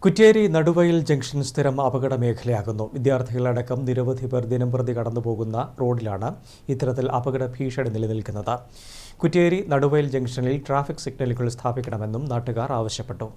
Kuttyeri നടുവയൽ junction സ്ഥിരം അപകട മേഖലയാകുന്നു. വിദ്യാർത്ഥികളടക്കം നിരവധി പേർ ദിനംപ്രതി കടന്നുപോകുന്ന റോഡിലാണ് ഇത്തരത്തിൽ അപകട ഭീഷണി നിലനിൽക്കുന്നത്. കുറ്റ്യേരി നടുവയൽ ജംഗ്ഷനിൽ ട്രാഫിക് സിഗ്നലുകൾ സ്ഥാപിക്കണമെന്നും നാട്ടുകാർ ആവശ്യപ്പെട്ടു.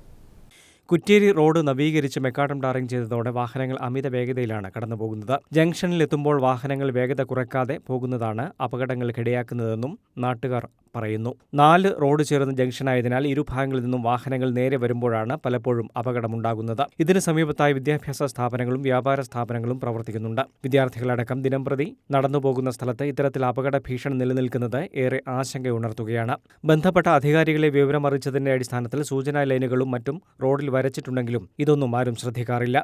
കുറ്റ്യേരി റോഡ് നവീകരിച്ച് മെക്കാഡം ടാറിംഗ് ചെയ്തതോടെ വാഹനങ്ങൾ അമിത വേഗതയിലാണ് കടന്നുപോകുന്നത്. ജംഗ്ഷനിൽ എത്തുമ്പോൾ വാഹനങ്ങൾ വേഗത കുറയ്ക്കാതെ പോകുന്നതാണ് അപകടങ്ങൾക്കിടയാക്കുന്നതെന്നും നാട്ടുകാർ പറയുന്നു. 4 റോഡ് ചേർന്ന ജംഗ്ഷനായതിനാൽ ഇരുഭാഗങ്ങളിൽ നിന്നും വാഹനങ്ങൾ നേരെ വരുമ്പോഴാണ് പലപ്പോഴും അപകടമുണ്ടാകുന്നത്. ഇതിന് സമീപത്തായി വിദ്യാഭ്യാസ സ്ഥാപനങ്ങളും വ്യാപാര സ്ഥാപനങ്ങളും പ്രവർത്തിക്കുന്നുണ്ട്. വിദ്യാർത്ഥികളടക്കം ദിനംപ്രതി നടന്നുപോകുന്ന സ്ഥലത്ത് ഇത്തരത്തിൽ അപകട ഭീഷണി നിലനിൽക്കുന്നത് ഏറെ ആശങ്കയുണർത്തുകയാണ്. ബന്ധപ്പെട്ട അധികാരികളെ വിവരമറിയിച്ചതിന്റെ അടിസ്ഥാനത്തിൽ സൂചനാ ലൈനുകളും മറ്റും റോഡിൽ വരച്ചിട്ടുണ്ടെങ്കിലും ഇതൊന്നും ആരും ശ്രദ്ധിക്കാറില്ല.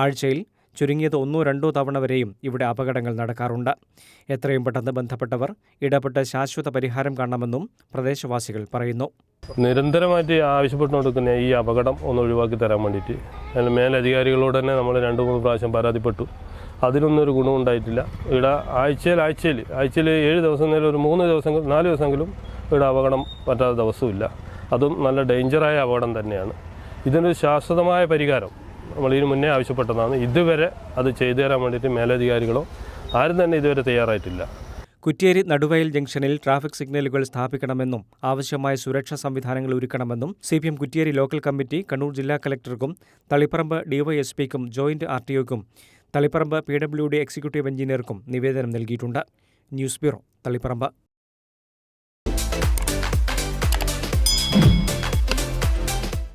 ആഴ്ചയിൽ ചുരുങ്ങിയത് 1-2 തവണ വരെയും ഇവിടെ അപകടങ്ങൾ നടക്കാറുണ്ട്. എത്രയും പെട്ടെന്ന് ബന്ധപ്പെട്ടവർ ഇടപെട്ട് ശാശ്വത പരിഹാരം കാണണമെന്നും പ്രദേശവാസികൾ പറയുന്നു. നിരന്തരമായിട്ട് ആവശ്യപ്പെട്ടുകൊണ്ടിരിക്കുന്ന ഈ അപകടം ഒന്ന് ഒഴിവാക്കി തരാൻ വേണ്ടിയിട്ട് അതിന് മേലധികാരികളോട് തന്നെ നമ്മൾ 2-3 പ്രാവശ്യം പരാതിപ്പെട്ടു. അതിനൊന്നും ഒരു ഗുണം ഉണ്ടായിട്ടില്ല. ഇവിടെ ആഴ്ചയിൽ 7 ദിവസം നേരം ഒരു 3 ദിവസം 4 ദിവസമെങ്കിലും ഇവിടെ അപകടം പറ്റാത്ത ദിവസമില്ല. അതും നല്ല ഡേഞ്ചറായ അപകടം തന്നെയാണ്. ഇതിനൊരു ശാശ്വതമായ പരിഹാരം നമ്മൾ ഇതിനു മുന്നേ ആവശ്യപ്പെട്ടതാണ്. ഇതുവരെ അത് ചെയ്തു തരാൻ വേണ്ടിയിട്ട് മേലധികാരികളോ ആരും തന്നെ ഇതുവരെ തയ്യാറായിട്ടില്ല. കുറ്റ്യേരി നടുവയൽ ജംഗ്ഷനിൽ ട്രാഫിക് സിഗ്നലുകൾ സ്ഥാപിക്കണമെന്നും ആവശ്യമായ സുരക്ഷാ സംവിധാനങ്ങൾ ഒരുക്കണമെന്നും CPM Kuttyeri local committee Kannur ജില്ലാ കലക്ടർക്കും തളിപ്പറമ്പ് DYSPക്കും ജോയിന്റ് RTOക്കും തളിപ്പറമ്പ് PWD എക്സിക്യൂട്ടീവ് എഞ്ചിനീയർക്കും നിവേദനം നൽകിയിട്ടുണ്ട്. News bureau, Taliparamba.